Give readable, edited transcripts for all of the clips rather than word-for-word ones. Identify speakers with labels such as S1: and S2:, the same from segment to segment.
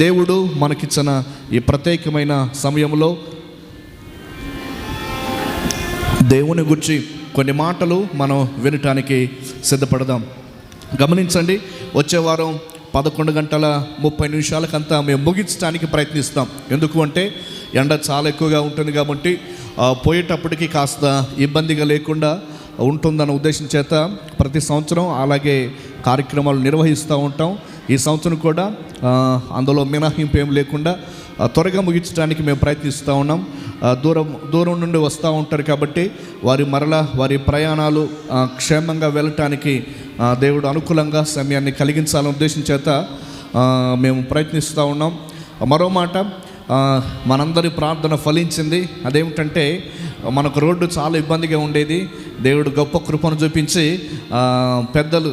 S1: దేవుడు మనకిచ్చిన ఈ ప్రత్యేకమైన సమయంలో దేవుని గురించి కొన్ని మాటలు మనం వినటానికి సిద్ధపడదాం. గమనించండి, వచ్చే వారం 11:30 మేము ముగించడానికి ప్రయత్నిస్తాం. ఎందుకు అంటే ఎండ చాలా ఎక్కువగా ఉంటుంది కాబట్టి పోయేటప్పటికి కాస్త ఇబ్బందిగా లేకుండా ఉంటుందన్న ఉద్దేశం చేత ప్రతి సంవత్సరం అలాగే కార్యక్రమాలు నిర్వహిస్తూ ఉంటాం. ఈ సంవత్సరం కూడా అందులో మినహాయింపు ఏం లేకుండా త్వరగా ముగించడానికి మేము ప్రయత్నిస్తూ ఉన్నాం. దూరం నుండి వస్తూ ఉంటారు కాబట్టి వారి ప్రయాణాలు క్షేమంగా వెళ్ళటానికి దేవుడు అనుకూలంగా సమయాన్ని కలిగించాలనే ఉద్దేశం చేత మేము ప్రయత్నిస్తూ ఉన్నాం. మరో మాట, మనందరి ప్రార్థన ఫలించింది. అదేమిటంటే మనకు రోడ్డు చాలా ఇబ్బందిగా ఉండేది. దేవుడు గొప్ప కృపను చూపించి పెద్దలు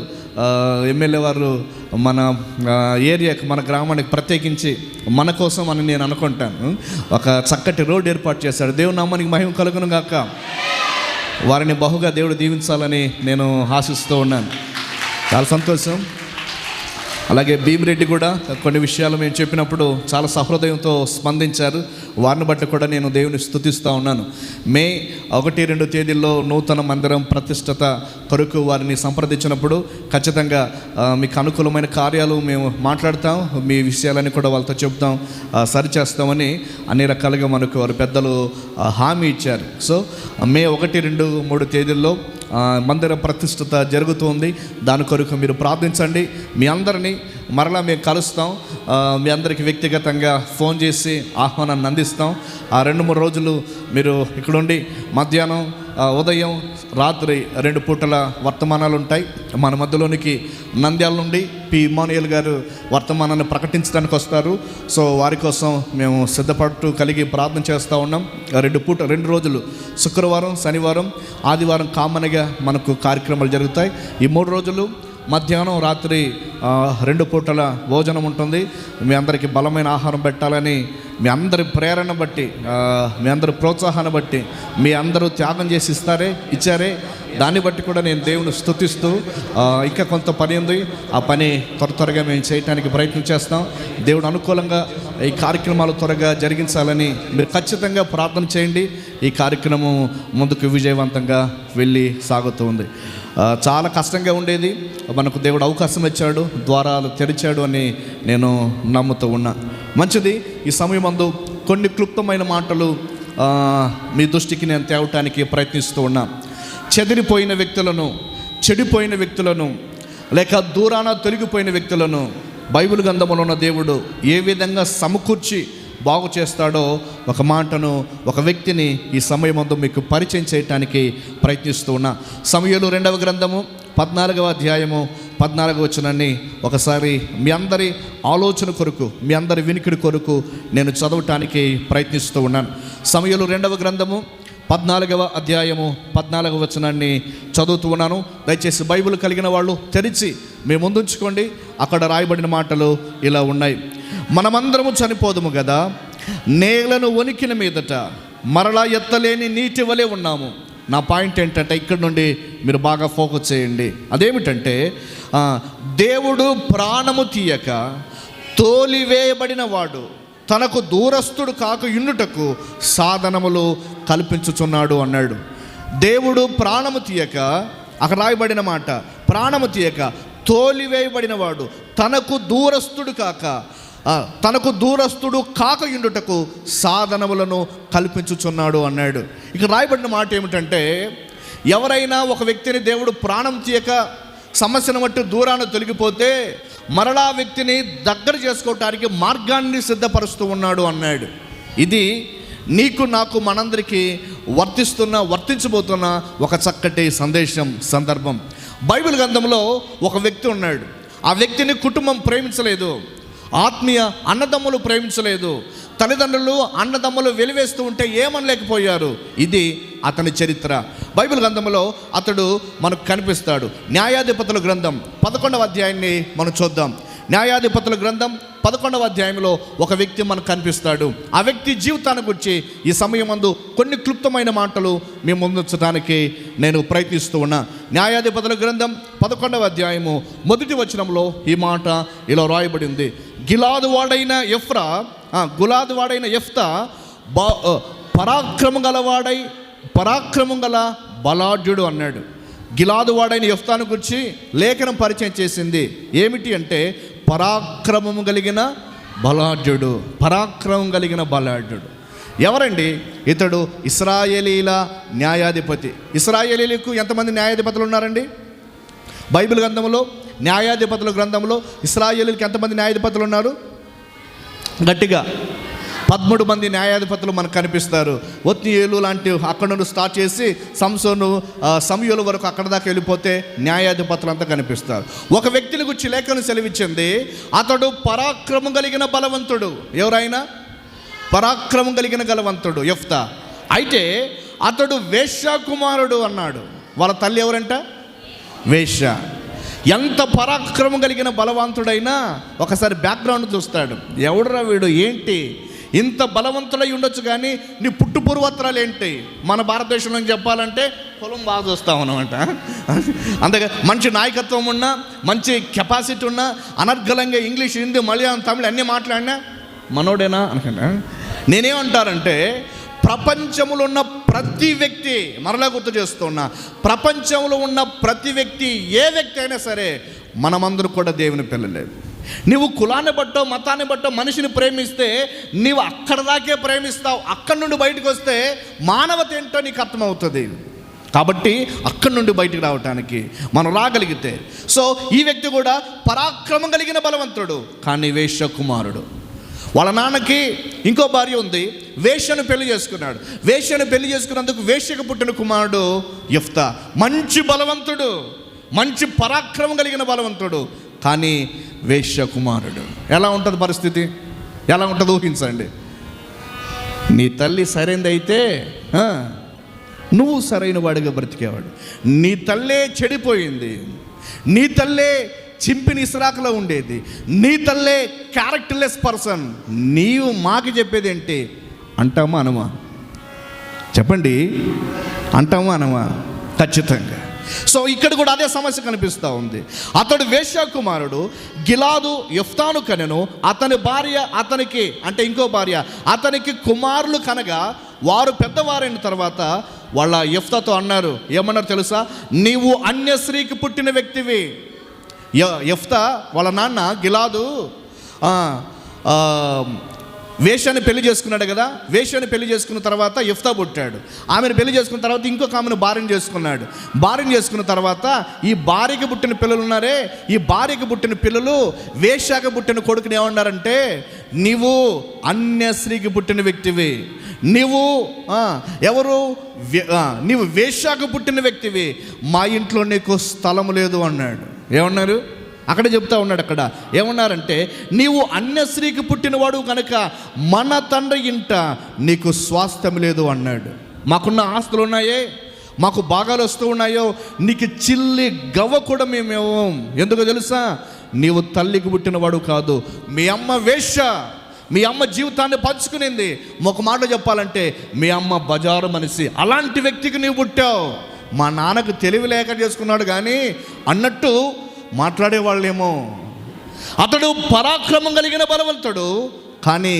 S1: ఎమ్మెల్యే వారు మన ఏరియాకి, మన గ్రామానికి ప్రత్యేకించి మన కోసం అని నేను అనుకుంటాను ఒక చక్కటి రోడ్డు ఏర్పాటు చేశాడు. దేవుని నామానికి మహిమ కలుగును గాక. వారిని బహుగా దేవుడు దీవించాలని నేను ఆశిస్తూ ఉన్నాను. చాలా సంతోషం. అలాగే భీమిరెడ్డి కూడా కొన్ని విషయాలు మేము చెప్పినప్పుడు చాలా సహృదయంతో స్పందించారు. వారిని బట్టి కూడా నేను దేవుని స్తుతిస్తూ ఉన్నాను. మే 1-2 తేదీల్లో నూతన మందిరం ప్రతిష్టత కొరకు వారిని సంప్రదించినప్పుడు ఖచ్చితంగా మీకు అనుకూలమైన కార్యాలు మేము మాట్లాడతాం, మీ విషయాలని కూడా వాళ్ళతో చెప్తాం, సరిచేస్తామని అన్ని రకాలుగా మనకు వారి పెద్దలు హామీ ఇచ్చారు. సో మే 1-2-3 తేదీల్లో మందిర ప్రతిష్టత జరుగుతుంది. దాని కొరకు మీరు ప్రార్థించండి. మీ అందరినీ మరలా మేము కలుస్తాం. మీ అందరికీ వ్యక్తిగతంగా ఫోన్ చేసి ఆహ్వానాన్ని అందిస్తాం. ఆ 2-3 రోజులు మీరు ఇక్కడుండి మధ్యాహ్నం, ఉదయం, రాత్రి 2 పూటల వర్తమానాలు ఉంటాయి. మన మధ్యలోనికి నంద్యాల నుండి పి ఇమ్మానుయేల్ గారు వర్తమానాన్ని ప్రకటించడానికి వస్తారు. సో వారి కోసం మేము సిద్ధపడుతూ కలిగి ప్రార్థన చేస్తూ ఉన్నాం. 2 రోజులు, శుక్రవారం, శనివారం, ఆదివారం కామన్గా మనకు కార్యక్రమాలు జరుగుతాయి. ఈ 3 రోజులు మధ్యాహ్నం, రాత్రి 2 పూటల భోజనం ఉంటుంది. మీ అందరికీ బలమైన ఆహారం పెట్టాలని మీ అందరి ప్రేరణ బట్టి, మీ అందరి ప్రోత్సాహాన్ని బట్టి, మీ అందరూ త్యాగం చేసి ఇచ్చారే దాన్ని బట్టి కూడా నేను దేవుని స్తుతిస్తూ, ఇంకా కొంత పని ఉంది, ఆ పని త్వరగా మేము చేయడానికి ప్రయత్నం చేస్తాం. దేవుడు అనుకూలంగా ఈ కార్యక్రమాలు త్వరగా జరిగించాలని మీరు ఖచ్చితంగా ప్రార్థన చేయండి. ఈ కార్యక్రమం ముందుకు విజయవంతంగా వెళ్ళి సాగుతూ ఉంది. చాలా కష్టంగా ఉండేది, మనకు దేవుడు అవకాశం ఇచ్చాడు, ద్వారాలు తెరిచాడు అని నేను నమ్ముతూ ఉన్నా. మంచిది. ఈ సమయమందు కొన్ని క్లుప్తమైన మాటలు మీ దృష్టికి నేను తేవటానికి ప్రయత్నిస్తూ ఉన్నా. చెదిరిపోయిన వ్యక్తులను, చెడిపోయిన వ్యక్తులను, లేక దూరాన తొలగిపోయిన వ్యక్తులను బైబిల్ గ్రంథంలో ఉన్న దేవుడు ఏ విధంగా సమకూర్చి బాగు చేస్తాడో ఒక మాటను, ఒక వ్యక్తిని ఈ సమయమందు మీకు పరిచయం చేయటానికి ప్రయత్నిస్తూ ఉన్నా. సమూయేలు 2వ గ్రంథము 14వ అధ్యాయము 14వ వచనాన్ని ఒకసారి మీ అందరి ఆలోచన కొరకు, మీ అందరి వినికిడి కొరకు నేను చదవటానికి ప్రయత్నిస్తూ ఉన్నాను. సమూయేలు 2వ గ్రంథము 14వ అధ్యాయము 14వ వచనాన్ని చదువుతూ ఉన్నాను. దయచేసి బైబిల్ కలిగిన వాళ్ళు తెరిచి మీ ముందుంచుకోండి. అక్కడ రాయబడిన మాటలు ఇలా ఉన్నాయి. మనమందరము చనిపోదుము కదా, నేలను వణికిన మీదట మరలా ఎత్తలేని నీటి వలె ఉన్నాము. నా పాయింట్ ఏంటంటే ఇక్కడ నుండి మీరు బాగా ఫోకస్ చేయండి. అదేమిటంటే దేవుడు ప్రాణము తీయక తోలివేయబడిన వాడు తనకు దూరస్తుడు కాక యుండుటకు సాధనములు కల్పించుచున్నాడు అన్నాడు. దేవుడు ప్రాణము తీయక, అక్కడ రాయబడిన మాట, ప్రాణము తీయక తోలివేయబడిన వాడు తనకు దూరస్తుడు కాక యుండుటకు సాధనములను కల్పించుచున్నాడు అన్నాడు. ఇక రాయబడిన మాట ఏమిటంటే, ఎవరైనా ఒక వ్యక్తిని దేవుడు ప్రాణం తీయక సమస్యను బట్టి దూరాన తొలగిపోతే మరలా వ్యక్తిని దగ్గర చేసుకోవటానికి మార్గాన్ని సిద్ధపరుస్తూ ఉన్నాడు అన్నాడు. ఇది నీకు, నాకు, మనందరికీ వర్తించబోతున్న ఒక చక్కటి సందర్భం. బైబిల్ గ్రంథంలో ఒక వ్యక్తి ఉన్నాడు. ఆ వ్యక్తిని కుటుంబం ప్రేమించలేదు, ఆత్మీయ అన్నదమ్ములు ప్రేమించలేదు, తల్లిదండ్రులు అన్నదమ్ములు వెలివేస్తూ ఉంటే ఏమనలేకపోయారు. ఇది అతని చరిత్ర. బైబిల్ గ్రంథంలో అతడు మనకు కనిపిస్తాడు. న్యాయాధిపతుల గ్రంథం 11వ అధ్యాయాన్ని మనం చూద్దాం. న్యాయాధిపతుల గ్రంథం 11వ అధ్యాయంలో ఒక వ్యక్తి మనకు కనిపిస్తాడు. ఆ వ్యక్తి జీవితాన్ని గురించి ఈ సమయమందు కొన్ని క్లుప్తమైన మాటలు మేము ముందుంచడానికి నేను ప్రయత్నిస్తూ ఉన్నా. న్యాయాధిపతుల గ్రంథం 11వ అధ్యాయము 1వ వచనంలో ఈ మాట ఇలా రాయబడింది. గిలాదు వాడైన యెఫ్తా పరాక్రమం గల బలాఢ్యుడు అన్నాడు. గిలాదు వాడైన యెఫ్తాను గురించి లేఖనం పరిచయం చేసింది ఏమిటి అంటే పరాక్రమం కలిగిన బలాఢ్యుడు. ఎవరండి ఇతడు? ఇశ్రాయేలీల న్యాయాధిపతి. ఇశ్రాయేలీలకు ఎంతమంది న్యాయాధిపతులు ఉన్నారండి? బైబిల్ గ్రంథంలో, న్యాయాధిపతుల గ్రంథంలో ఇశ్రాయేలీలకు ఎంతమంది న్యాయాధిపతులు ఉన్నారు? గట్టిగా 13 మంది న్యాయాధిపతులు మనకు కనిపిస్తారు. ఒత్నీయేలు లాంటి అక్కడ నుండి స్టార్ట్ చేసి సంసోను, సమూయేలు వరకు అక్కడ దాకా వెళ్ళిపోతే న్యాయాధిపతులు అంతా కనిపిస్తారు. ఒక వ్యక్తిని గురించి లేఖను సెలవిచ్చింది, అతడు పరాక్రమం కలిగిన బలవంతుడు. ఎవరైనా పరాక్రమం కలిగిన బలవంతుడు యెఫ్తా. అయితే అతడు వేశ్య కుమారుడు అన్నాడు. వాళ్ళ తల్లి ఎవరంట? వేశ్య. ఎంత పరాక్రమం కలిగిన బలవంతుడైనా ఒకసారి బ్యాక్గ్రౌండ్ చూస్తాడు. ఎవడురా వీడు, ఏంటి ఇంత బలవంతుడై ఉండొచ్చు కానీ నీ పుట్టు పూర్వత్రాలు ఏంటి? మన భారతదేశంలో చెప్పాలంటే పొలం బాగా చూస్తాం అనమాట. అంతగా మంచి నాయకత్వం ఉన్నా, మంచి కెపాసిటీ ఉన్నా, అనర్గళంగా ఇంగ్లీష్, హిందీ, మలయాళం, తమిళ అన్నీ మాట్లాడినా మనోడేనా అనుకున్నా. నేనేమంటారంటే ప్రపంచంలో ఉన్న ప్రతి వ్యక్తి, మరలా గుర్తు చేస్తున్నా, ప్రపంచంలో ఉన్న ప్రతి వ్యక్తి, ఏ వ్యక్తి అయినా సరే మనమందరూ కూడా దేవుని పిల్లలే. నువ్వు కులాన్ని బట్టో మతాన్ని బట్టో మనిషిని ప్రేమిస్తే నీవు అక్కడ దాకే ప్రేమిస్తావు. అక్కడి నుండి బయటకు వస్తే మానవత ఏంటో నీకు అర్థమవుతుంది. కాబట్టి అక్కడి నుండి బయటకు రావటానికి మనం రాగలిగితే, సో ఈ వ్యక్తి కూడా పరాక్రమం కలిగిన బలవంతుడు కానీ వేశ్య కుమారుడు. వాళ్ళ నాన్నకి ఇంకో భార్య ఉంది, వేశ్యను పెళ్లి చేసుకున్నాడు. వేశ్యను పెళ్లి చేసుకున్నందుకు వేశ్యకు పుట్టిన కుమారుడు యెఫ్తా. మంచి బలవంతుడు, మంచి పరాక్రమం కలిగిన బలవంతుడు కానీ వేశ్య కుమారుడు. ఎలా ఉంటుంది పరిస్థితి? ఎలా ఉంటుంది ఊహించండి. నీ తల్లి సరైనది అయితే నువ్వు సరైన వాడిగా బ్రతికేవాడు. నీ తల్లే చెడిపోయింది, నీ తల్లే చింపిని ఇసురాకులో ఉండేది, నీ తల్లే క్యారెక్టర్లెస్ పర్సన్. నీవు మాకు చెప్పేది ఏంటి? అంటామా అనమా? చెప్పండి, అంటామా అనమా? ఖచ్చితంగా. సో ఇక్కడ కూడా అదే సమస్య కనిపిస్తూ ఉంది. అతడు వేశ్య కుమారుడు, గిలాదు యెఫ్తాను కనెను, అతని భార్య అతనికి, అంటే ఇంకో భార్య అతనికి కుమారులు కనగా వారు పెద్దవారైన తర్వాత వాళ్ళ యెఫ్తాతో అన్నారు. ఏమన్నారు తెలుసా? నీవు అన్య స్త్రీకి పుట్టిన వ్యక్తివి. యెఫ్తా వాళ్ళ నాన్న గిలాదు వేశ్యని పెళ్లి చేసుకున్నాడు కదా. వేశ్యని పెళ్లి చేసుకున్న తర్వాత యెఫ్తా పుట్టాడు. ఆమెను పెళ్లి చేసుకున్న తర్వాత ఇంకొక ఆమెను భార్యను చేసుకున్నాడు. భార్యను చేసుకున్న తర్వాత ఈ భార్యకి పుట్టిన పిల్లలు ఉన్నారే, ఈ భార్యకి పుట్టిన పిల్లలు వేశ్యకి పుట్టిన కొడుకుని ఏమన్నారంటే, నీవు అన్య స్త్రీకి పుట్టిన వ్యక్తివి, నీవు ఎవరు, నీవు వేశ్యకు పుట్టిన వ్యక్తివి, మా ఇంట్లో నీకు స్థలం లేదు అన్నాడు. ఏమన్నారు? అక్కడ చెప్తా ఉన్నాడు. అక్కడ ఏమన్నారంటే, నీవు అన్య స్త్రీకి పుట్టినవాడు కనుక మన తండ్రి ఇంట నీకు స్వాస్థ్యం లేదు అన్నాడు. మాకున్న ఆస్తులు ఉన్నాయే, మాకు భాగాలు వస్తూ ఉన్నాయో, నీకు చిల్లి గవ్వ కూడా మేమేమో. ఎందుకో తెలుసా? నీవు తల్లికి పుట్టినవాడు కాదు, మీ అమ్మ వేశ్య, మీ అమ్మ జీవితాన్ని పంచుకునింది. ఒక మాట చెప్పాలంటే మీ అమ్మ బజారు మనిషి. అలాంటి వ్యక్తికి నీవు పుట్టావు. మా నాన్నకు తెలివి లేక చేసుకున్నాడు కానీ అన్నట్టు మాట్లాడేవాళ్ళేమో. అతడు పరాక్రమం కలిగిన బలవంతుడు కానీ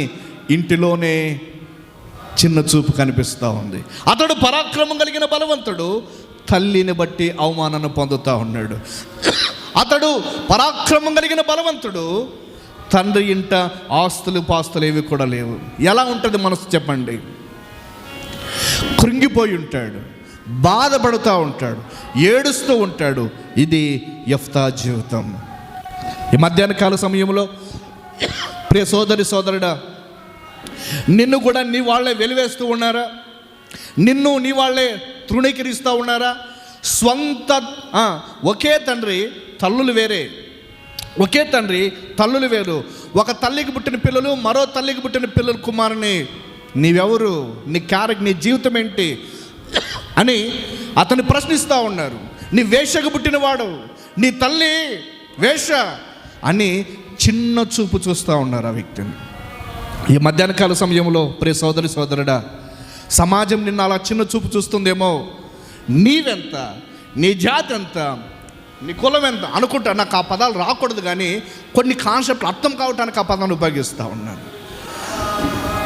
S1: ఇంటిలోనే చిన్న చూపు కనిపిస్తూ ఉంది. అతడు పరాక్రమం కలిగిన బలవంతుడు, తల్లిని బట్టి అవమానాన్ని పొందుతూ ఉన్నాడు. అతడు పరాక్రమం కలిగిన బలవంతుడు, తండ్రి ఇంట ఆస్తులు పాస్తులు ఏవి కూడా లేవు. ఎలా ఉంటుంది మనసు చెప్పండి? కృంగిపోయి ఉంటాడు, బాధపడుతూ ఉంటాడు, ఏడుస్తూ ఉంటాడు. ఇది యెఫ్తా జీవితం. ఈ మధ్యాహ్న కాల సమయంలో ప్రియ సోదరి సోదరుడా, నిన్ను కూడా నీ వాళ్ళే వెలివేస్తూ ఉన్నారా? నిన్ను నీ వాళ్ళే తృణీకరిస్తూ ఉన్నారా? స్వంత ఒకే తండ్రి తల్లులు వేరే, ఒకే తండ్రి తల్లులు వేరు. ఒక తల్లికి పుట్టిన పిల్లలు, మరో తల్లికి పుట్టిన పిల్లలు కుమారుని, నీవెవరు, నీ నీ జీవితం ఏంటి అని అతన్ని ప్రశ్నిస్తూ ఉన్నారు. నీ వేశ్యకు పుట్టినవాడు, నీ తల్లి వేశ్య అని చిన్న చూపు చూస్తూ ఉన్నారు ఆ వ్యక్తిని. ఈ మధ్యాహ్న కాల సమయంలో ప్రియ సోదరి సోదరుడా, సమాజం నిన్ను అలా చిన్న చూపు చూస్తుందేమో. నీవెంత, నీ జాతి ఎంత, నీ కులం ఎంత అనుకుంటా. నాకు ఆ పదాలు రాకూడదు, కానీ కొన్ని కాన్సెప్ట్లు అర్థం కావటానికి ఆ పదాన్ని ఉపయోగిస్తూ ఉన్నాను.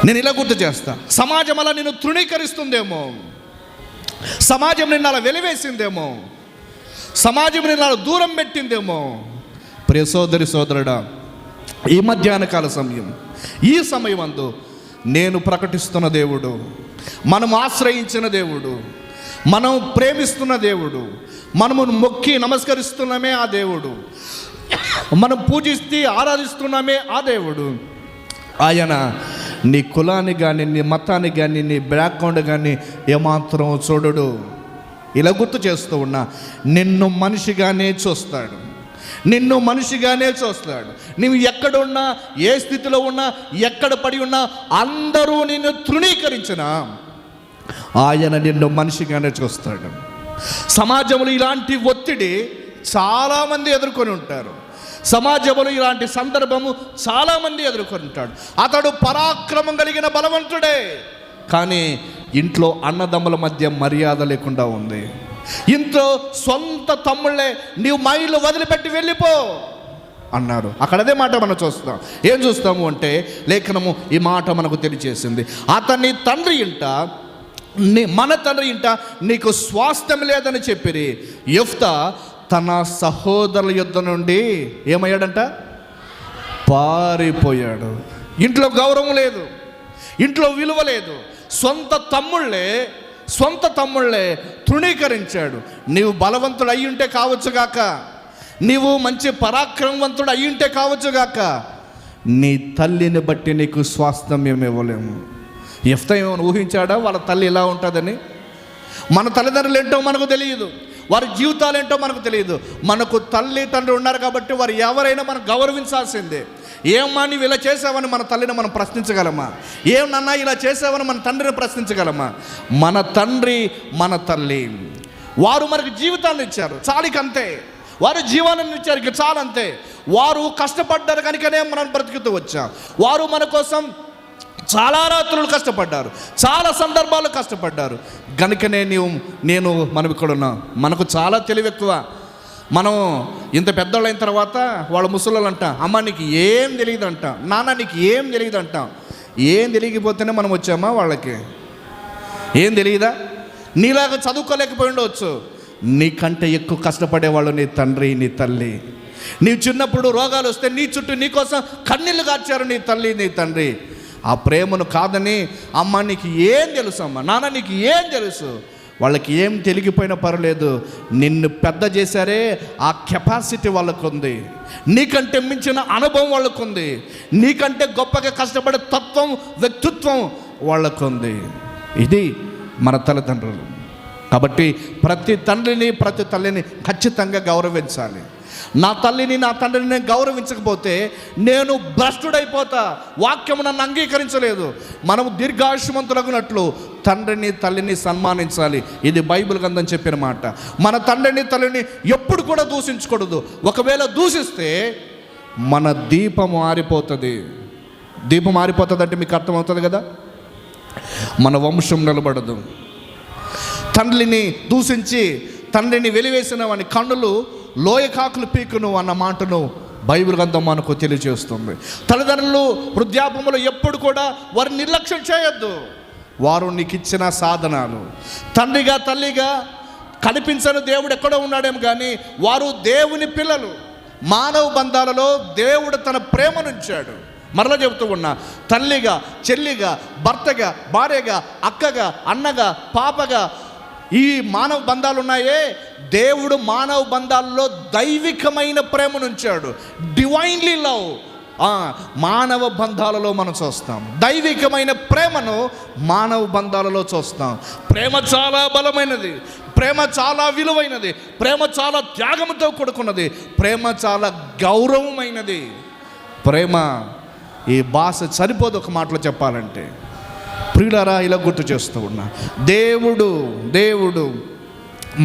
S1: నేను ఇలా గుర్తు చేస్తా, సమాజం అలా నిన్ను తృణీకరిస్తుందేమో, సమాజం నిన్ను అలా వెలివేసిందేమో, సమాజం నిన్ను అలా దూరం పెట్టిందేమో. ప్రియ సోదరి సోదరుడా, ఈ మధ్యాహ్న కాల సమయం, ఈ సమయం అందు నేను ప్రకటిస్తున్న దేవుడు, మనం ఆశ్రయించిన దేవుడు, మనం ప్రేమిస్తున్న దేవుడు, మనము మొక్కి నమస్కరిస్తున్నామే ఆ దేవుడు, మనం పూజిస్తే ఆరాధిస్తున్నామే ఆ దేవుడు. ఆయన నీ కులాన్ని కానీ, నీ మతాన్ని కానీ, నీ బ్యాక్గ్రౌండ్ కానీ ఏమాత్రం చూడడు. ఇలా గుర్తు చేస్తూ ఉన్నా, నిన్ను మనిషిగానే చూస్తాడు, నిన్ను మనిషిగానే చూస్తాడు. నువ్వు ఎక్కడున్నా, ఏ స్థితిలో ఉన్నా, ఎక్కడ పడి ఉన్నా, అందరూ నిన్ను తృణీకరించినా ఆయన నిన్ను మనిషిగానే చూస్తాడు. సమాజంలో ఇలాంటి ఒత్తిడి చాలామంది ఎదుర్కొని ఉంటారు. సమాజంలో ఇలాంటి సందర్భము చాలామంది ఎదుర్కొని ఉంటాడు. అతడు పరాక్రమం కలిగిన బలవంతుడే, కానీ ఇంట్లో అన్నదమ్ముల మధ్య మర్యాద లేకుండా ఉంది. ఇంట్లో సొంత తమ్ముళ్ళే నీవు మైళ్ళు వదిలిపెట్టి వెళ్ళిపో అన్నారు. అక్కడ అదే మాట మనం చూస్తాం. ఏం చూస్తాము అంటే, లేఖనము ఈ మాట మనకు తెలియజేసింది, అతని తండ్రి ఇంట, మన తండ్రి ఇంట నీకు స్వాస్థ్యం లేదని చెప్పిరి. యెఫ్తా తన సహోదరుల యుద్ధ నుండి ఏమయ్యాడంట? పారిపోయాడు. ఇంట్లో గౌరవం లేదు, ఇంట్లో విలువ లేదు. సొంత తమ్ముళ్ళే తృణీకరించాడు. నీవు బలవంతుడు అయి ఉంటే కావచ్చుగాక, నీవు మంచి పరాక్రమవంతుడు అయి ఉంటే కావచ్చుగాక, నీ తల్లిని బట్టి నీకు స్వాస్థ్యం ఇవ్వలేము. యెఫ్తా ఏమైనా ఊహించాడా వాళ్ళ తల్లి ఇలా ఉంటుందని? మన తల్లిదండ్రులు ఏంటో మనకు తెలియదు, వారి జీవితాలు ఏంటో మనకు తెలియదు. మనకు తల్లి తండ్రి ఉన్నారు కాబట్టి వారు ఎవరైనా మనం గౌరవించాల్సిందే. ఏమన్నా నీవు ఇలా చేసావని మన తల్లిని మనం ప్రశ్నించగలమా? ఏం నాన్న ఇలా చేసావని మన తండ్రిని ప్రశ్నించగలమా? మన తండ్రి, మన తల్లి, వారు మనకు జీవితాన్ని ఇచ్చారు, చాలికంతే. వారు జీవనాన్ని ఇచ్చారు, ఇక చాలంతే. వారు కష్టపడ్డారు కనుకనే మనం బ్రతుకుతూ వచ్చాం. వారు మన కోసం చాలా రాత్రులు కష్టపడ్డారు, చాలా సందర్భాలు కష్టపడ్డారు. కనుకనే మనం ఇక్కడ ఉన్నాం. మనకు చాలా తెలివి ఎక్కువ. మనం ఇంత పెద్దోళ్ళు అయిన తర్వాత వాళ్ళ ముసలోళ్ళు అంట, అమ్మ నీకు ఏం తెలియదు అంట, నాన్న నీకు ఏం తెలియదు అంట. ఏం తెలియకపోతేనే మనం వచ్చామా? వాళ్ళకి ఏం తెలియదా? నీలాగా చదువుకోలేకపోయి ఉండవచ్చు, నీకంటే ఎక్కువ కష్టపడేవాళ్ళు నీ తండ్రి, నీ తల్లి. నీవు చిన్నప్పుడు రోగాలు వస్తే నీ చుట్టూ నీకోసం కన్నీళ్ళు కార్చారు నీ తల్లి, నీ తండ్రి. ఆ ప్రేమను కాదని, అమ్మ నీకు ఏం తెలుసు, అమ్మ నాన్న నీకు ఏం తెలుసు, వాళ్ళకి ఏం తెలిగిపోయినా పర్లేదు, నిన్ను పెద్ద చేశారే ఆ కెపాసిటీ వాళ్ళకు ఉంది, నీకంటే మించిన అనుభవం వాళ్ళకు ఉంది, నీకంటే గొప్పగా కష్టపడే తత్వం, వ్యక్తిత్వం వాళ్ళకు ఉంది. ఇది మన తల్లిదండ్రులు. కాబట్టి ప్రతి తండ్రిని, ప్రతి తల్లిని ఖచ్చితంగా గౌరవించాలి. నా తల్లిని, నా తండ్రిని నేను గౌరవించకపోతే నేను భ్రష్టుడైపోతా. వాక్యము నన్ను అంగీకరించలేదు. మనము దీర్ఘాయుష్మంతులగునట్లు తండ్రిని, తల్లిని సన్మానించాలి. ఇది బైబిల్ గ్రంథం చెప్పిన మాట. మన తండ్రిని, తల్లిని ఎప్పుడు కూడా దూషించకూడదు. ఒకవేళ దూషిస్తే మన దీపం ఆరిపోతుంది. దీపం ఆరిపోతుంది అంటే మీకు అర్థమవుతుంది కదా, మన వంశం నిలబడదు. తండ్రిని దూషించి తండ్రిని వెలివేసిన వాని కన్నులు లోయకాకులు పీకును అన్న మాటను బైబిల్ గ్రంథం మనకు తెలియజేస్తుంది. తల్లిదండ్రులు వృద్ధాపములు ఎప్పుడు కూడా వారిని నిర్లక్ష్యం చేయొద్దు. వారు నీకు ఇచ్చిన సాధనాలు. తండ్రిగా, తల్లిగా కనిపించని దేవుడు ఎక్కడో ఉన్నాడేమో, కానీ వారు దేవుని పిల్లలు. మానవ బంధాలలో దేవుడు తన ప్రేమనుంచాడు. మరలా చెబుతూ ఉన్నా, తల్లిగా, చెల్లిగా, భర్తగా, భార్యగా, అక్కగా, అన్నగా, పాపగా, ఈ మానవ బంధాలు ఉన్నాయే, దేవుడు మానవ బంధాలలో దైవికమైన ప్రేమనుంచాడు. డివైన్లీ లవ్ మానవ బంధాలలో మనం చూస్తాం. దైవికమైన ప్రేమను మానవ బంధాలలో చూస్తాం. ప్రేమ చాలా బలమైనది, ప్రేమ చాలా విలువైనది, ప్రేమ చాలా త్యాగంతో కూడుకున్నది, ప్రేమ చాలా గౌరవమైనది. ప్రేమ ఈ భాష సరిపోదు ఒక మాటలో చెప్పాలంటే. ప్రియులారా, ఇలా గుర్తు చేస్తూ ఉన్నా, దేవుడు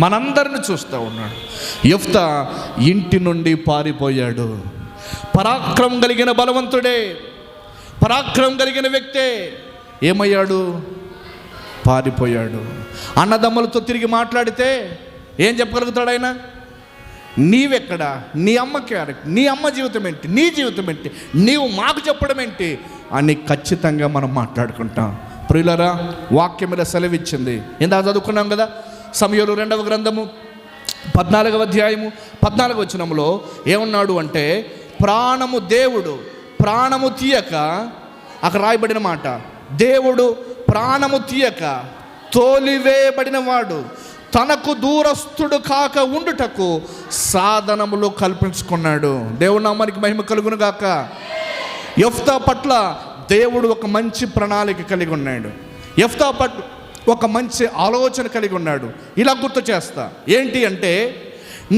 S1: మనందరిని చూస్తూ ఉన్నాడు. యెఫ్తా ఇంటి నుండి పారిపోయాడు. పరాక్రమం కలిగిన బలవంతుడే, పరాక్రమం కలిగిన వ్యక్తే ఏమయ్యాడు? పారిపోయాడు. అన్నదమ్ములతో తిరిగి మాట్లాడితే ఏం చెప్పగలుగుతాడు ఆయన? నీవెక్కడ, నీ అమ్మ క్యారెక్టర్, నీ అమ్మ జీవితం ఏంటి, నీ జీవితం ఏంటి, నీవు మాకు చెప్పడం ఏంటి అని ఖచ్చితంగా మనం మాట్లాడుకుంటాం. ప్రియులారా, వాక్యం మీద సెలవిచ్చింది. ఇందాక చదువుకున్నాం కదా, సమూయేలు 2వ గ్రంథము 14వ అధ్యాయము 14వ వచనంలో ఏమన్నాడు అంటే, దేవుడు ప్రాణము తీయక, అక్కడ రాయబడిన మాట, దేవుడు ప్రాణము తీయక తోలివేయబడిన వాడు తనకు దూరస్థుడు కాక ఉండుటకు సాధనములు కల్పించుకున్నాడు. దేవుని నామానికి మహిమ కలుగును గాక. యెఫ్తా పట్ల దేవుడు ఒక మంచి ప్రణాళిక కలిగి ఉన్నాడు. యెఫ్తా పట్ల ఒక మంచి ఆలోచన కలిగి ఉన్నాడు. ఇలా గుర్తు చేస్తా, ఏంటి అంటే,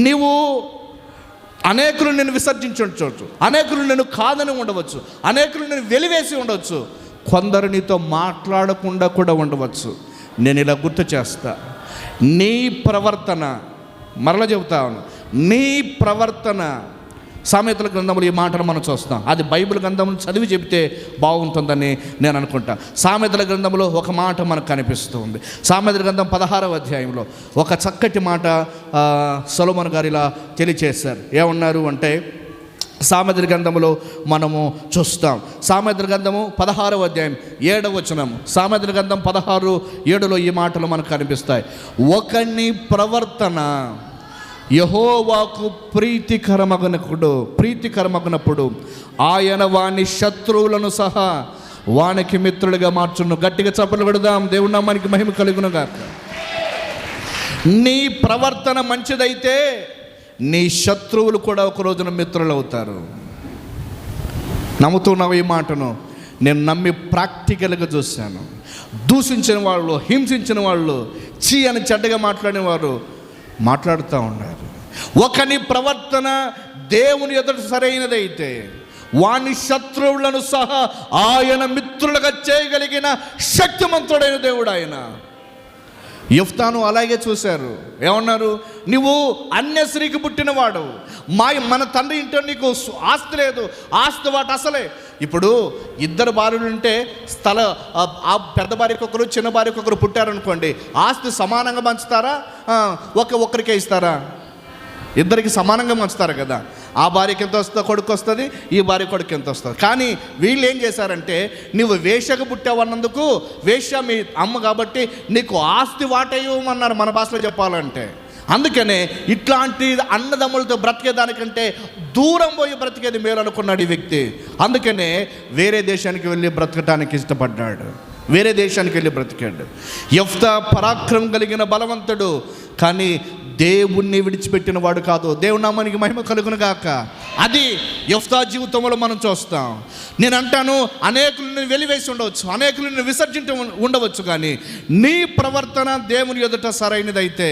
S1: నీవు అనేకులు నేను విసర్జించి ఉండవచ్చు, అనేకులు నేను కాదని ఉండవచ్చు, అనేకులు నేను వెలివేసి ఉండవచ్చు, కొందరు నీతో మాట్లాడకుండా కూడా ఉండవచ్చు. నేను ఇలా గుర్తు చేస్తా, నీ ప్రవర్తన, మరలా చెబుతాను, నీ ప్రవర్తన, సామెతల గ్రంథంలో ఈ మాటను మనం చూస్తాం. అది బైబిల్ గ్రంథంలో చదివి చెబితే బాగుంటుందని నేను అనుకుంటా. సామెతల గ్రంథంలో ఒక మాట మనకు కనిపిస్తుంది. సామెతల గ్రంథం 16వ అధ్యాయంలో ఒక చక్కటి మాట సొలొమోను గారు ఇలా తెలియచేశారు. ఏమన్నారు అంటే, సామెతల గ్రంథములో మనము చూస్తాం. సామెతల గ్రంథము 16వ అధ్యాయం 7వ వచనం, సామెతల గ్రంథం 16:7లో ఈ మాటలు మనకు కనిపిస్తాయి. ఒకని ప్రవర్తన యెహోవాకు ప్రీతికరమగునప్పుడు ఆయన వాని శత్రువులను సహా వానికి మిత్రులుగా మార్చును. గట్టిగా చప్పట్లు పెడదాం. దేవుని నామానికి మహిమ కలుగునుగాక. నీ ప్రవర్తన మంచిదైతే నీ శత్రువులు కూడా ఒక రోజున మిత్రులు అవుతారు. నమ్ముతున్నావు ఈ మాటను? నేను నమ్మి ప్రాక్టికల్గా చూశాను. దూషించిన వాళ్ళు, హింసించిన వాళ్ళు, చీ అని చెడ్డగా మాట్లాడిన వారు మాట్లాడుతూ ఉన్నారు. ఒకని ప్రవర్తన దేవుని ఎదుట సరైనదైతే వాని శత్రువులను సహా ఆయన మిత్రులుగా చేయగలిగిన శక్తిమంతుడైన దేవుడు ఆయన. యెఫ్తాను అలాగే చూశారు. ఏమన్నారు? నువ్వు అన్య స్త్రీకి పుట్టినవాడు, మన తండ్రి ఇంట్లో నీకు ఆస్తి లేదు, ఆస్తి వాటి అసలే. ఇప్పుడు ఇద్దరు భార్యలు ఉంటే ఆ పెద్ద భార్యకు ఒకరు, చిన్న భార్యకు ఒకరు పుట్టారనుకోండి, ఆస్తి సమానంగా పంచుతారా? ఒక్కరికే ఇస్తారా? ఇద్దరికి సమానంగా పంచుతారు కదా. ఆ భార్యకి ఎంత వస్తుందో కొడుకు వస్తుంది, ఈ భార్య కొడుకు ఎంత వస్తుంది. కానీ వీళ్ళు ఏం చేశారంటే, నువ్వు వేశ్యకు పుట్టావన్నందుకు, వేశ్య మీ అమ్మ కాబట్టి నీకు ఆస్తి వాటేయమన్నారు మన భాషలో చెప్పాలంటే. అందుకనే ఇట్లాంటి అన్నదమ్ములతో బ్రతికేదానికంటే దూరం పోయి బ్రతికేది మేలు అనుకున్నాడు ఈ వ్యక్తి. అందుకనే వేరే దేశానికి వెళ్ళి బ్రతకటానికి ఇష్టపడ్డాడు, వేరే దేశానికి వెళ్ళి బ్రతికాడు. యెఫ్తా పరాక్రమం కలిగిన బలవంతుడు, కానీ దేవుణ్ణి విడిచిపెట్టిన వాడు కాదు. దేవుని నామానికి మహిమ కలుగును గాక. అది యెఫ్తా జీవితంలో మనం చూస్తాం. నేను అంటాను, అనేకులను వెలివేసి ఉండవచ్చు, అనేకులను విసర్జించి ఉండవచ్చు, కానీ నీ ప్రవర్తన దేవుని ఎదుట సరైనదైతే,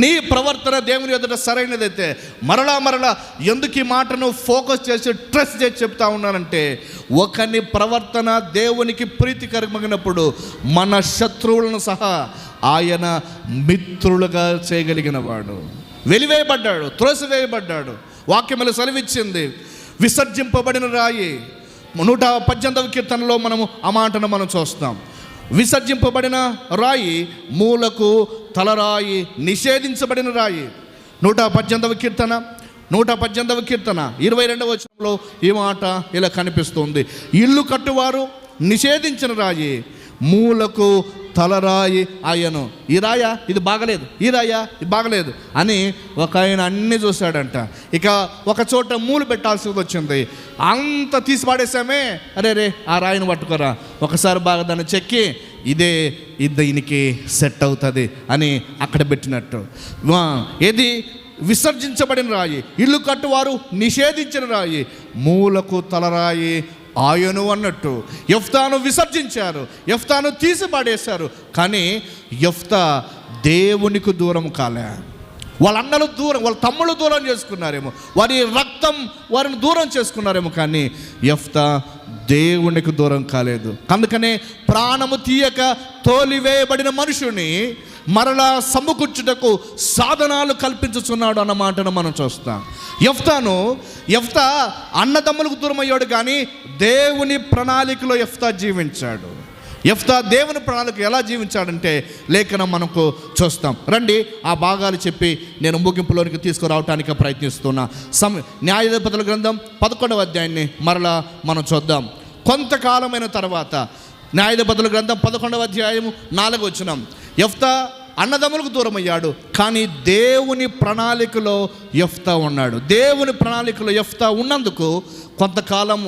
S1: నీ ప్రవర్తన దేవుని ఎదుట సరైనదైతే, మరలా ఎందుకు ఈ మాటను ఫోకస్ చేసి ట్రెస్ చేసి చెప్తా ఉన్నానంటే, ఒకని ప్రవర్తన దేవునికి ప్రీతికరమైనప్పుడు మన శత్రువులను సహా ఆయన మిత్రులుగా చేయగలిగిన వాడు. వెలివేయబడ్డాడు, త్రోసివేయబడ్డాడు. వాక్యములు సెలవిచ్చింది, విసర్జింపబడిన రాయి. 118వ కీర్తనలో మనము ఆ మాటను మనం చూస్తాం. విసర్జింపబడిన రాయి, మూలకు తలరాయి, నిషేధించబడిన రాయి. 118వ కీర్తన 22వ వచనంలో ఈ మాట ఇలా కనిపిస్తుంది. ఇల్లు కట్టువారు నిషేధించిన రాయి, మూలకు తలరాయి ఆయను. ఈ రాయా ఇది బాగలేదు, ఈ రాయా ఇది బాగలేదు అని ఒక ఆయన అన్నీ చూశాడంట. ఇక ఒక చోట మూలు పెట్టాల్సి వచ్చింది. అంత తీసి పాడేసామే, అరే ఆ రాయిని పట్టుకోరా, ఒకసారి బాగా దాన్ని చెక్కి దీనికి సెట్ అవుతుంది అని అక్కడ పెట్టినట్టు. ఏది విసర్జించబడిన రాయి, ఇల్లు కట్టువారు నిషేధించిన రాయి, మూలకు తలరాయి ఆయను అన్నట్టు. యెఫ్తాను విసర్జించారు, యెఫ్తాను తీసి పాడేశారు, కానీ యెఫ్తా దేవునికి దూరం కాలే. వాళ్ళ అన్నలు దూరం, వాళ్ళ తమ్ముళ్ళు దూరం చేసుకున్నారేమో, వారి రక్తం వారిని దూరం చేసుకున్నారేమో, కానీ యెఫ్తా దేవునికి దూరం కాలేదు. అందుకనే ప్రాణము తీయక తోలివేయబడిన మనుషుని మరలా సమకూర్చుటకు సాధనాలు కల్పించుచున్నాడు అన్న మాటను మనం చూస్తాం. యెఫ్తా అన్నదమ్ములకు దూరం అయ్యాడు, కానీ దేవుని ప్రణాళికలో యెఫ్తా జీవించాడు. యెఫ్తా దేవుని ప్రణాళిక ఎలా జీవించాడంటే లేఖనం మనకు చూస్తాం. రండి ఆ భాగాలు చెప్పి నేను ముగింపులోనికి తీసుకురావడానికి ప్రయత్నిస్తున్నా. న్యాయాధిపతుల గ్రంథం 11వ అధ్యాయాన్ని మరలా మనం చూద్దాం. కొంతకాలమైన తర్వాత న్యాయాధిపతుల గ్రంథం 11వ అధ్యాయం 4వ వచనం. యెఫ్తా అన్నదమ్ములకు దూరం అయ్యాడు, కానీ దేవుని ప్రణాళికలో యెఫ్తా ఉన్నాడు. దేవుని ప్రణాళికలో యెఫ్తా ఉన్నందుకు కొంతకాలం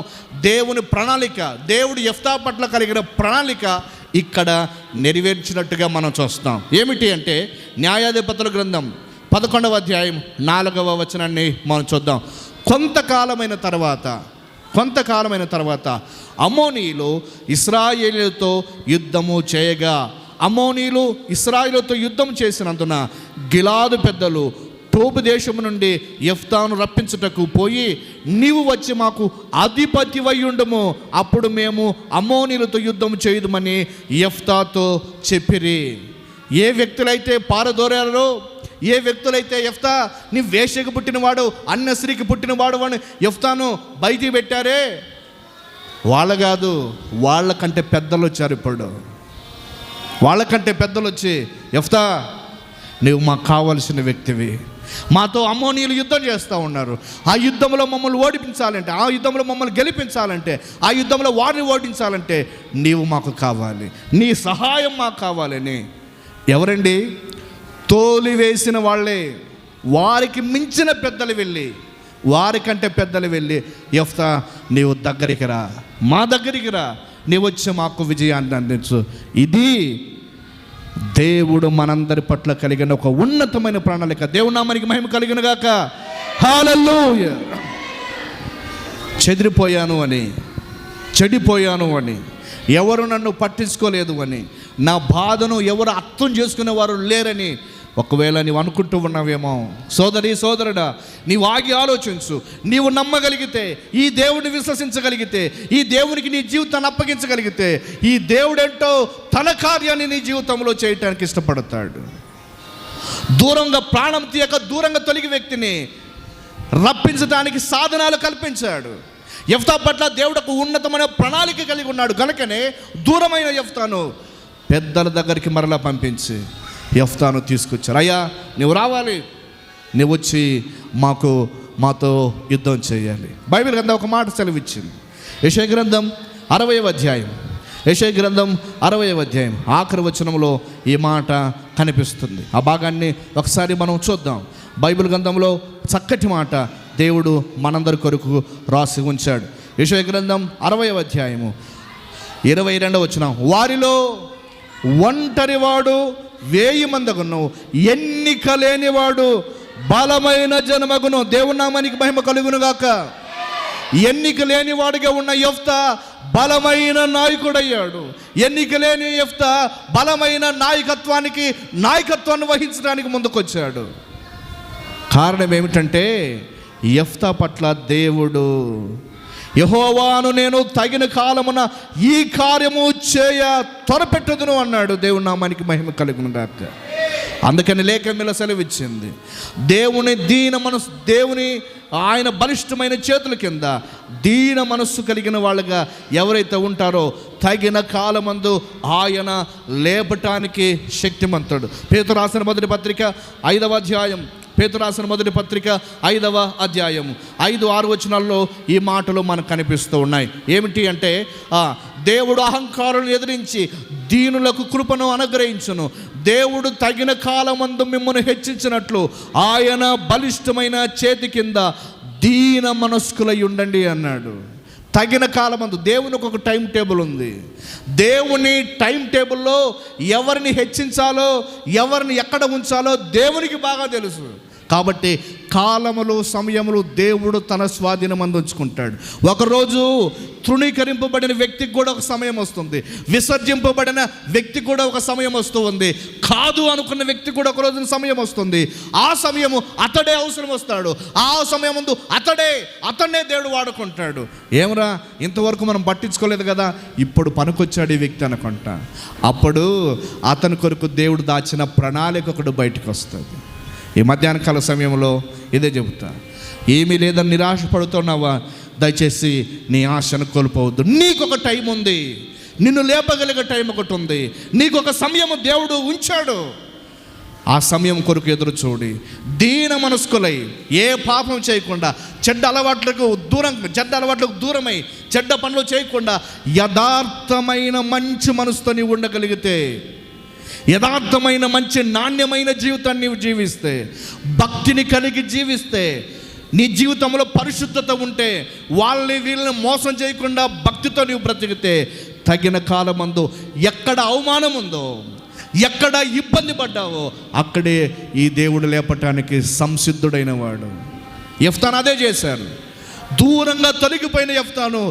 S1: దేవుని ప్రణాళిక, దేవుడు యెఫ్తా పట్ల కలిగిన ప్రణాళిక ఇక్కడ నెరవేర్చినట్టుగా మనం చూస్తాం. ఏమిటి అంటే న్యాయాధిపతుల గ్రంథం 11వ అధ్యాయం 4వ వచనాన్ని మనం చూద్దాం. కొంతకాలమైన తర్వాత అమ్మోనీయులు ఇశ్రాయేలీయులతో యుద్ధము చేయగా, అమ్మోనీయులు ఇశ్రాయేలుతో యుద్ధం చేసినందున గిలాదు పెద్దలు టోబు దేశము నుండి యెఫ్తాను రప్పించుటకు పోయి, నీవు వచ్చి మాకు అధిపతివయ్యుండుము, అప్పుడు మేము అమ్మోనీయులతో యుద్ధం చేయుదుమని యెఫ్తాతో చెప్పిరి. ఏ వ్యక్తులైతే పారదోరారో, ఏ వ్యక్తులైతే యెఫ్తా నీ వేశ్యకు పుట్టినవాడు, అన్య స్త్రీకి పుట్టినవాడు అని యెఫ్తాను బయటికి పెట్టారే, వాళ్ళ కాదు, వాళ్ళకంటే పెద్దలు వచ్చారు. ఇప్పుడు వాళ్ళకంటే పెద్దలు వచ్చి, యెఫ్తా నువ్వు మాకు కావలసిన వ్యక్తివి, మాతో అమ్మోనీయులు యుద్ధం చేస్తూ ఉన్నారు, ఆ యుద్ధంలో మమ్మల్ని ఓడిపించాలంటే, ఆ యుద్ధంలో మమ్మల్ని గెలిపించాలంటే, ఆ యుద్ధంలో వారిని ఓడించాలంటే నీవు మాకు కావాలి, నీ సహాయం మాకు కావాలని. ఎవరండి? తోలివేసిన వాళ్ళే, వారికి మించిన పెద్దలు వెళ్ళి, వారికంటే పెద్దలు వెళ్ళి, యెఫ్తా నీవు దగ్గరికి రా, మా దగ్గరికి రా, నీవు వచ్చి మాకు విజయాన్ని అందించు. ఇది దేవుడు మనందరి పట్ల కలిగిన ఒక ఉన్నతమైన ప్రణాళిక. దేవుని నామానికి మహిమ కలిగిన గాక. హల్లెలూయా. చెడిపోయాను అని, ఎవరు నన్ను పట్టించుకోలేదు అని, నా బాధను ఎవరు అర్థం చేసుకునేవారు లేరని ఒకవేళ నీవు అనుకుంటూ ఉన్నావేమో, సోదరుడా, నీవు ఆగి ఆలోచించు. నీవు నమ్మగలిగితే, ఈ దేవుడిని విశ్వసించగలిగితే, ఈ దేవునికి నీ జీవితాన్ని అప్పగించగలిగితే, ఈ దేవుడేంటో తన కార్యాన్ని నీ జీవితంలో చేయటానికి ఇష్టపడతాడు. దూరంగా ప్రాణం తీయక దూరంగా తొలగి వ్యక్తిని రప్పించడానికి సాధనాలు కల్పించాడు. యెఫ్తా పట్ల దేవుడు ఒక ఉన్నతమైన ప్రణాళిక కలిగి ఉన్నాడు కనుకనే దూరమైన యెఫ్తాను పెద్దల దగ్గరికి మరలా పంపించి యెఫ్తాను తీసుకొచ్చారు. అయ్యా నువ్వు రావాలి, నువ్వు వచ్చి మాతో యుద్ధం చేయాలి. బైబిల్ గ్రంథం ఒక మాట సెలవిచ్చింది. యెషయా గ్రంథం 60వ అధ్యాయం ఆఖరి వచనంలో ఈ మాట కనిపిస్తుంది. ఆ భాగాన్ని ఒకసారి మనం చూద్దాం. బైబిల్ గ్రంథంలో చక్కటి మాట దేవుడు మనందరి కొరకు రాసి ఉంచాడు. యెషయా గ్రంథం 60వ అధ్యాయము 22వ వచనం. వారిలో ఒంటరివాడు 1000 మందగును, ఎన్నిక లేనివాడు బలమైన జనమగును. దేవుని నామానికి మహిమ కలుగును గాక. ఎన్నిక లేనివాడిగా ఉన్న యెఫ్తా బలమైన నాయకుడయ్యాడు. ఎన్నిక లేని యెఫ్తా బలమైన నాయకత్వాన్ని వహించడానికి ముందుకొచ్చాడు. కారణం ఏమిటంటే యెఫ్తా పట్ల దేవుడు, యెహోవాను నేను తగిన కాలమున ఈ కార్యము చేయ త్వరపెట్టుదును అన్నాడు. దేవుని నామానికి మహిమ కలుగును గాక. అందుకని లేఖనంలో సెలవిచ్చింది, దేవుని ఆయన బలిష్టమైన చేతుల కింద దీన మనస్సు కలిగిన వాళ్ళగా ఎవరైతే ఉంటారో తగిన కాలమందు ఆయన లేపటానికి శక్తిమంతుడు. పేతురు రాసిన మొదటి పత్రిక 5వ అధ్యాయం 5వ అధ్యాయం 5-6 వచనాల్లో ఈ మాటలు మనకు కనిపిస్తూ ఉన్నాయి. ఏమిటి అంటే దేవుడు అహంకారులను ఎదిరించి దీనులకు కృపను అనుగ్రహించును. దేవుడు తగిన కాలమందు మిమ్మల్ని హెచ్చించినట్లు ఆయన బలిష్టమైన చేతి కింద దీన మనస్కులై ఉండండి అన్నాడు. తగిన కాలమందు దేవునికి ఒక టైం టేబుల్ ఉంది. దేవుని టైం టేబుల్లో ఎవరిని హెచ్చించాలో, ఎవరిని ఎక్కడ ఉంచాలో దేవునికి బాగా తెలుసు. కాబట్టి కాలములు, సమయములు దేవుడు తన స్వాధీనం ఉంచుకుంటాడు. ఒకరోజు తృణీకరింపబడిన వ్యక్తికి కూడా ఒక సమయం వస్తుంది, విసర్జింపబడిన వ్యక్తికి కూడా ఒక సమయం వస్తుంది, కాదు అనుకున్న వ్యక్తి కూడా ఒక రోజున సమయం వస్తుంది. ఆ సమయము అతడే అవసరం వస్తాడు. ఆ సమయం ముందు అతన్నే దేవుడు వాడుకుంటాడు. ఏమరా ఇంతవరకు మనం పట్టించుకోలేదు కదా, ఇప్పుడు పనికొచ్చాడు ఈ వ్యక్తి అనుకుంటా. అప్పుడు అతని కొరకు దేవుడు దాచిన ప్రణాళిక ఒకటి బయటకు వస్తుంది. ఈ మధ్యాహ్న కాల సమయంలో ఇదే చెబుతా. ఏమీ లేదని నిరాశ పడుతున్నావా? దయచేసి నీ ఆశను కోల్పోవద్దు. నీకు ఒక టైం ఉంది. నిన్ను లేపగలిగే టైం ఒకటి ఉంది. నీకు ఒక సమయం దేవుడు ఉంచాడు. ఆ సమయం కొరకు ఎదురు చూడి దీన మనస్కులై ఏ పాపం చేయకుండా చెడ్డ అలవాట్లకు దూరమై చెడ్డ పనులు చేయకుండా యథార్థమైన మంచి మనసుతో నీవు ఉండగలిగితే, యథార్థమైన మంచి నాణ్యమైన జీవితాన్ని నీవు జీవిస్తే, భక్తిని కలిగి జీవిస్తే, నీ జీవితంలో పరిశుద్ధత ఉంటే, వీళ్ళని మోసం చేయకుండా భక్తితో నీవు బ్రతికితే, తగిన కాలమందు ఎక్కడ అవమానం ఉందో, ఎక్కడ ఇబ్బంది పడ్డావో అక్కడే ఈ దేవుడు లేపటానికి సంసిద్ధుడైన వాడు. యెఫ్తాను అదే చేశారు. దూరంగా తొలగిపోయిన యెఫ్తాను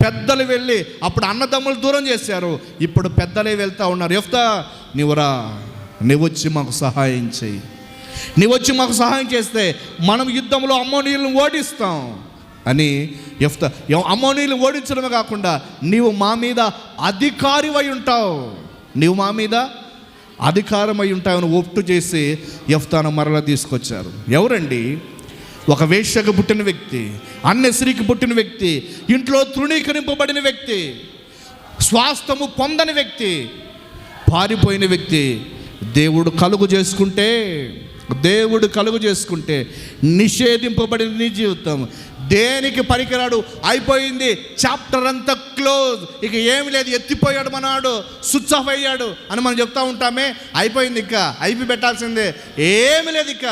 S1: పెద్దలు వెళ్ళి, అప్పుడు అన్నదమ్ములు దూరం చేశారు, ఇప్పుడు పెద్దలే వెళ్తూ ఉన్నారు. యెఫ్తా నీవురా, నీవు వచ్చి మాకు సహాయం చేయి, నీవు వచ్చి మాకు సహాయం చేస్తే మనం యుద్ధంలో అమ్మోనీయులను ఓడిస్తాం అని యెఫ్తా. అమ్మోనీయులను ఓడించడమే కాకుండా నీవు మా మీద అధికారివై ఉంటావు, నీవు మా మీద అధికారమై ఉంటావని ఒట్టు చేసి యెఫ్తాను మరలా తీసుకొచ్చారు. ఎవరండి? ఒక వేశ్యకు పుట్టిన వ్యక్తి, అన్యస్త్రీకి పుట్టిన వ్యక్తి, ఇంట్లో తృణీకరింపబడిన వ్యక్తి, స్వాస్థ్యము పొందని వ్యక్తి, పారిపోయిన వ్యక్తి. దేవుడు కలుగు చేసుకుంటే నిషేధింపబడిన నీ జీవితం దేనికి పనికిరాడు, అయిపోయింది, చాప్టర్ అంతా క్లోజ్, ఇక ఏమి లేదు, ఎత్తిపోయాడు మనాడు, స్విచ్ ఆఫ్ అయ్యాడు అని మనం చెప్తా ఉంటామే. అయిపోయింది, ఇంకా అయిపోయి పెట్టాల్సిందే, ఏమి లేదు, ఇక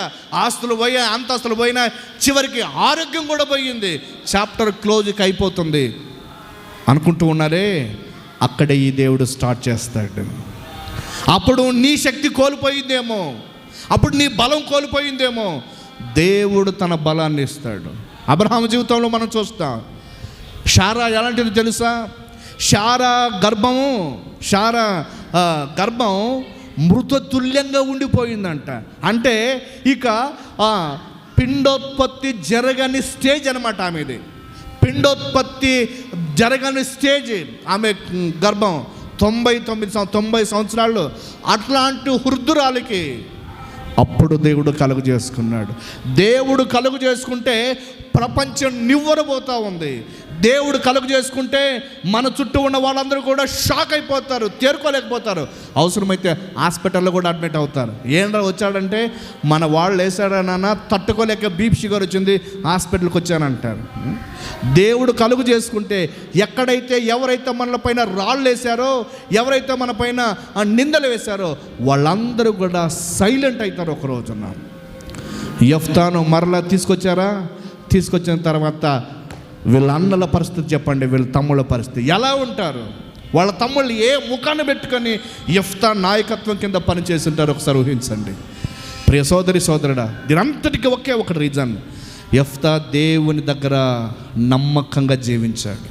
S1: ఆస్తులు పోయా, అంతస్తులు పోయినా, చివరికి ఆరోగ్యం కూడా పోయింది, చాప్టర్ క్లోజ్కి అయిపోతుంది అనుకుంటూ ఉన్నారే. అక్కడే ఈ దేవుడు స్టార్ట్ చేస్తాడు. అప్పుడు నీ శక్తి కోల్పోయిందేమో, అప్పుడు నీ బలం కోల్పోయిందేమో, దేవుడు తన బలాన్ని ఇస్తాడు. అబ్రహాము జీవితంలో మనం చూస్తాం. శారా ఎలాంటిది తెలుసా? శారా గర్భం మృతతుల్యంగా ఉండిపోయిందంట. అంటే ఇక పిండోత్పత్తి జరగని స్టేజ్ అనమాట ఆమెది. పిండోత్పత్తి జరగని స్టేజ్ ఆమె గర్భం. 90 సంవత్సరాలు అట్లాంటి వృద్ధురాలికి అప్పుడు దేవుడు కలుగు చేసుకున్నాడు. దేవుడు కలుగు చేసుకుంటే ప్రపంచం నివ్వరబోతూ ఉంది. దేవుడు కలుగు చేసుకుంటే మన చుట్టూ ఉన్న వాళ్ళందరూ కూడా షాక్ అయిపోతారు, తేరుకోలేకపోతారు. అవసరమైతే హాస్పిటల్లో కూడా అడ్మిట్ అవుతారు. ఏంటో వచ్చాడంటే మన వాళ్ళు వేసాడనన్నా తట్టుకోలేక బీపీ షుగర్ వచ్చింది, హాస్పిటల్కి వచ్చానంటారు. దేవుడు కలుగు చేసుకుంటే ఎవరైతే మన పైన రాళ్ళు వేశారో, ఎవరైతే మన పైన నిందలు వేశారో వాళ్ళందరూ కూడా సైలెంట్ అవుతారు. ఒక రోజున యెఫ్తాను మరలా తీసుకొచ్చిన తర్వాత వీళ్ళ అన్నల పరిస్థితి చెప్పండి, వీళ్ళ తమ్ముళ్ళ పరిస్థితి ఎలా ఉంటారు? వాళ్ళ తమ్ముళ్ళు ఏ ముఖాన్ని పెట్టుకొని యెఫ్తా నాయకత్వం కింద పనిచేసి ఉంటారు ఒకసారి ఊహించండి. ప్రియ సోదరుడా, దీనంతటికీ ఒక రీజన్, యెఫ్తా దేవుని దగ్గర నమ్మకంగా జీవించాడు.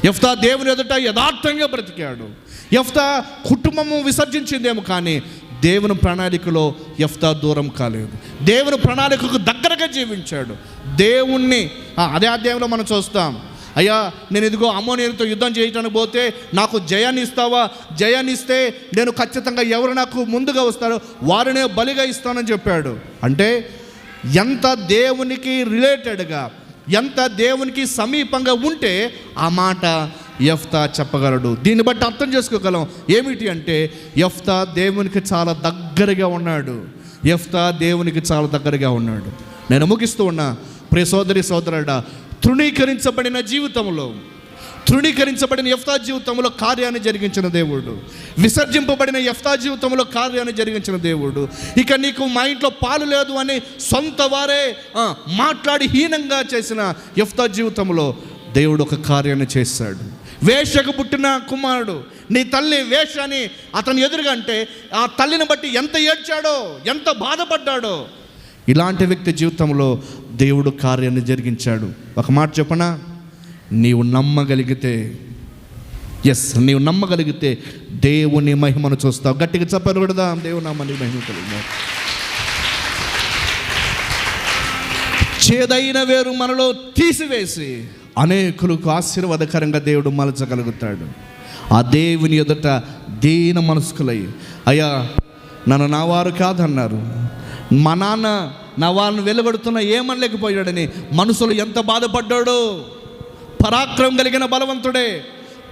S1: యెఫ్తా దేవుని ఎదుట యథార్థంగా బ్రతికాడు. యెఫ్తా కుటుంబము విసర్జించిందేమో కానీ దేవుని ప్రణాళికలో యెఫ్తా దూరం కాలేదు. దేవుని ప్రణాళికకు దగ్గరగా జీవించాడు. దేవుణ్ణి అదే అధ్యాయంలో మనం చూస్తాం. అయ్యా, నేను ఇదిగో అమ్మోనీయులతో యుద్ధం చేయడానికి పోతే నాకు జయాన్ని ఇస్తావా? జయాన్ని ఇస్తే నేను ఖచ్చితంగా ఎవరు నాకు ముందుగా వస్తారో వారినే బలిగా ఇస్తానని చెప్పాడు. అంటే ఎంత దేవునికి రిలేటెడ్గా, ఎంత దేవునికి సమీపంగా ఉంటే ఆ మాట యెఫ్తా చెప్పగలడు. దీన్ని బట్టి అర్థం చేసుకోగలం ఏమిటి అంటే యెఫ్తా దేవునికి చాలా దగ్గరగా ఉన్నాడు. నేను ముగిస్తూ ఉన్నా. ప్రియ సోదరుడా, తృణీకరించబడిన యెఫ్తా జీవితంలో కార్యాన్ని జరిగించిన దేవుడు, విసర్జింపబడిన యెఫ్తా జీవితంలో కార్యాన్ని జరిగించిన దేవుడు. ఇక నీకు మా ఇంట్లో పాలు లేదు అని సొంత వారే మాట్లాడి హీనంగా చేసిన యెఫ్తా జీవితంలో దేవుడు ఒక కార్యాన్ని చేశాడు. వేశ్యకు పుట్టిన కుమారుడు, నీ తల్లి వేశ్య అని అతను ఎదురుగా అంటే ఆ తల్లిని బట్టి ఎంత ఏడ్చాడో, ఎంత బాధపడ్డాడో. ఇలాంటి వ్యక్తి జీవితంలో దేవుడు కార్యాన్ని జరిగించాడు. ఒక మాట చెప్పనా, నీవు నమ్మగలిగితే దేవుని మహిమను చూస్తావు. గట్టిగా చెప్పరు కూడా, దేవుని నామానికి మహిమ కలుగును. చేదైన వేరు మనలో తీసివేసి అనేకులకు ఆశీర్వాదకరంగా దేవుడు మలచగలుగుతాడు. ఆ దేవుని ఎదుట దీన మనస్కులై, అయ్యా నన్ను నా వారు కాదన్నారు, మా నాన్న నా వాళ్ళని వెలువడుతున్నా ఏమనలేకపోయాడని మనసులో ఎంత బాధపడ్డాడో. పరాక్రమం కలిగిన బలవంతుడే,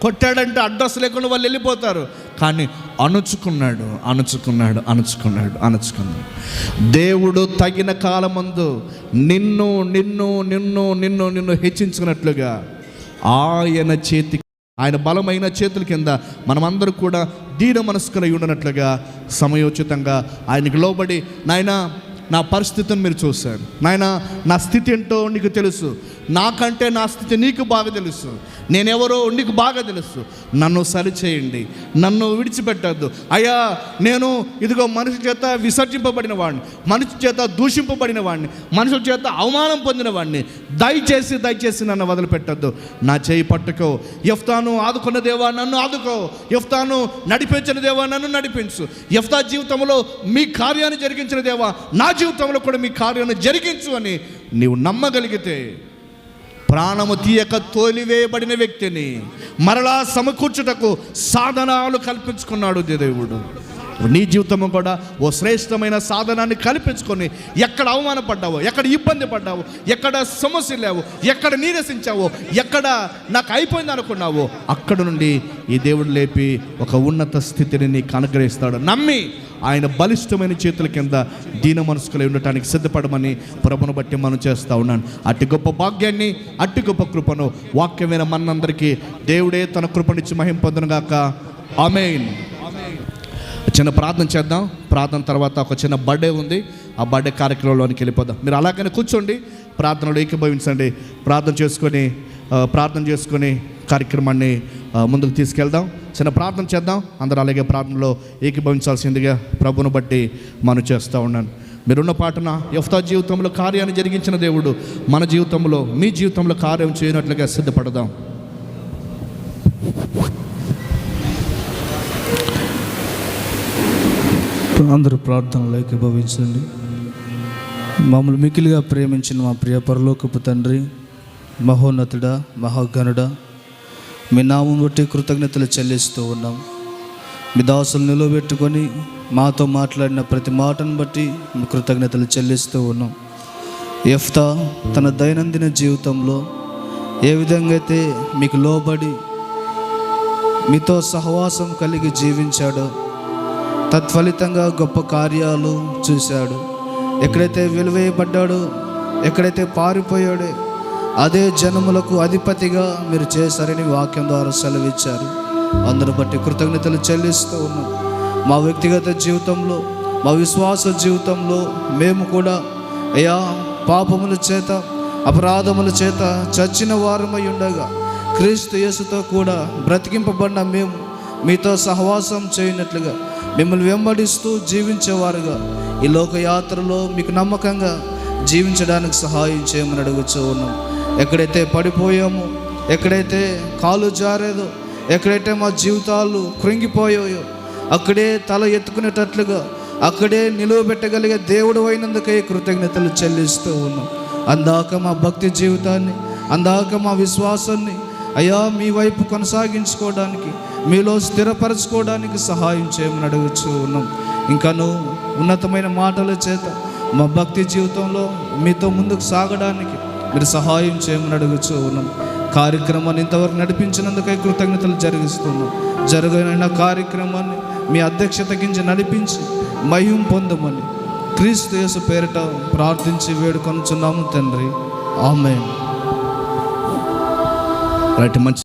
S1: కొట్టాడంటే అడ్రస్ లేకుండా వాళ్ళు వెళ్ళిపోతారు. కానీ అణుచుకున్నాడు. దేవుడు తగిన కాలమందు నిన్ను నిన్ను నిన్ను నిన్ను నిన్ను హెచ్చించుకున్నట్లుగా ఆయన బలమైన చేతుల కింద మనమందరూ కూడా దీన మనస్కులై ఉండనట్లుగా సమయోచితంగా ఆయనకు లోబడి, నాయనా నా పరిస్థితిని మీరు చూశారు, నాయనా నా స్థితి ఏంటో నీకు తెలుసు, నాకంటే నా స్థితి నీకు బాగా తెలుసు, నేనెవరో నీకు బాగా తెలుసు, నన్ను సరిచేయండి, నన్ను విడిచిపెట్టద్దు అయ్యా. నేను ఇదిగో మనిషి చేత విసర్జింపబడిన వాడిని, మనిషి చేత దూషింపబడిన వాడిని, మనుషుల చేత అవమానం పొందిన వాడిని, దయచేసి నన్ను వదిలిపెట్టద్దు, నా చేయి పట్టుకో. యెఫ్తాను ఆదుకున్న దేవా నన్ను ఆదుకో, యెఫ్తాను నడిపించిన దేవా నన్ను నడిపించు, యెఫ్తా జీవితంలో మీ కార్యాన్ని జరిగించిన దేవా నా జీవితంలో కూడా మీ కార్యాన్ని జరిగించు అని నీవు నమ్మగలిగితే, ప్రాణము తీయక తోలివేయబడిన వ్యక్తిని మరలా సమకూర్చుటకు సాధనాలు కల్పించుకున్నాడు దేవుడు. నీ జీవితము కూడా ఓ శ్రేష్టమైన సాధనాన్ని కల్పించుకొని, ఎక్కడ అవమానపడ్డావో, ఎక్కడ ఇబ్బంది పడ్డావో, ఎక్కడ సమస్యలు లేవో, ఎక్కడ నీరసించావో, ఎక్కడ నాకు అయిపోయింది అనుకున్నావో, అక్కడ నుండి ఈ దేవుడు లేపి ఒక ఉన్నత స్థితిని నీకు అనుగ్రహిస్తాడు. నమ్మి ఆయన బలిష్టమైన చేతుల కింద దీన మనస్కులై ఉండటానికి సిద్ధపడమని ప్రభును బట్టి మనం చేస్తూ ఉన్నాను. అట్టి గొప్ప భాగ్యాన్ని, అట్టి గొప్ప కృపను వాక్యమైన మనందరికీ దేవుడే తన కృపనిచ్చి మహిమ పొందునుగాక. ఆమేన్. చిన్న ప్రార్థన చేద్దాం. ప్రార్థన తర్వాత ఒక చిన్న బర్త్డే ఉంది, ఆ బర్త్డే కార్యక్రమంలోనికి వెళ్ళిపోదాం. మీరు అలాగనే కూర్చోండి, ప్రార్థనలో ఏకీభవించండి. ప్రార్థన చేసుకొని కార్యక్రమాన్ని ముందుకు తీసుకెళ్దాం. చిన్న ప్రార్థన చేద్దాం. అందరూ అలాగే ప్రార్థనలో ఏకీభవించాల్సిందిగా ప్రభును బట్టి మనం చేస్తూ ఉన్నాను. మీరున్న పాటన యెఫ్తా జీవితంలో కార్యాన్ని జరిగించిన దేవుడు మన జీవితంలో, మీ జీవితంలో కార్యం చేయనట్లుగా సిద్ధపడదాం.
S2: అందరూ ప్రార్థనలో ఏకీభవించండి. మమ్మల్ని మిక్కిలిగా ప్రేమించిన మా ప్రియ పరలోకపు తండ్రి, మహోన్నతుడా, మహాగణుడా, మీ నామం బట్టి కృతజ్ఞతలు చెల్లిస్తూ ఉన్నాం. మీ దాసులు నిలబెట్టుకొని మాతో మాట్లాడిన ప్రతి మాటను బట్టి మీ కృతజ్ఞతలు చెల్లిస్తూ ఉన్నాం. యెఫ్తా తన దైనందిన జీవితంలో ఏ విధంగా అయితే మీకు లోబడి మీతో సహవాసం కలిగి జీవించాడో, తత్ఫలితంగా గొప్ప కార్యాలు చూశాడు. ఎక్కడైతే వెలువేయబడ్డాడో, ఎక్కడైతే పారిపోయాడో, అదే జనములకు అధిపతిగా మీరు చేశారని వాక్యం ద్వారా సెలవిచ్చారు. అందరూ బట్టి కృతజ్ఞతలు చెల్లిస్తూ ఉన్నాం. మా వ్యక్తిగత జీవితంలో, మా విశ్వాస జీవితంలో మేము కూడా అయ్యా పాపముల చేత, అపరాధముల చేత చచ్చిన వారమై ఉండగా క్రీస్తు యేసుతో కూడా బ్రతికింపబడిన మేము మీతో సహవాసం చేయనట్లుగా మిమ్మల్ని వెంబడిస్తూ జీవించేవారుగా ఈ లోకయాత్రలో మీకు నమ్మకంగా జీవించడానికి సహాయం చేయమని అడుగుతూ ఉన్నాం. ఎక్కడైతే పడిపోయామో, ఎక్కడైతే కాలు జారేదో, ఎక్కడైతే మా జీవితాలు కృంగిపోయాయో అక్కడే తల ఎత్తుకునేటట్లుగా అక్కడే నిలువబెట్టగలిగే దేవుడు అయినందుకే కృతజ్ఞతలు చెల్లిస్తూ ఉన్నాం. అందాక మా భక్తి జీవితాన్ని, అందాక మా విశ్వాసాన్ని అయ్యా మీ వైపు కొనసాగించుకోవడానికి, మీలో స్థిరపరచుకోవడానికి సహాయం చేయమని అడుగుతూ ఉన్నాం. ఇంకాను ఉన్నతమైన మాటల చేత మా భక్తి జీవితంలో మీతో ముందుకు సాగడానికి మీరు సహాయం చేయమని అడుగుతూ ఉన్నాం. కార్యక్రమాన్ని ఇంతవరకు నడిపించినందుకై కృతజ్ఞతలు జరిగిస్తున్నాం. జరగైన కార్యక్రమాన్ని మీ అధ్యక్షత కింద నడిపించి మహిమ పొందమని క్రీస్తు యేసు పేరిట ప్రార్థించి వేడుకొనుచున్నాము తండ్రి. ఆమేన్.
S1: రైట్. మంచి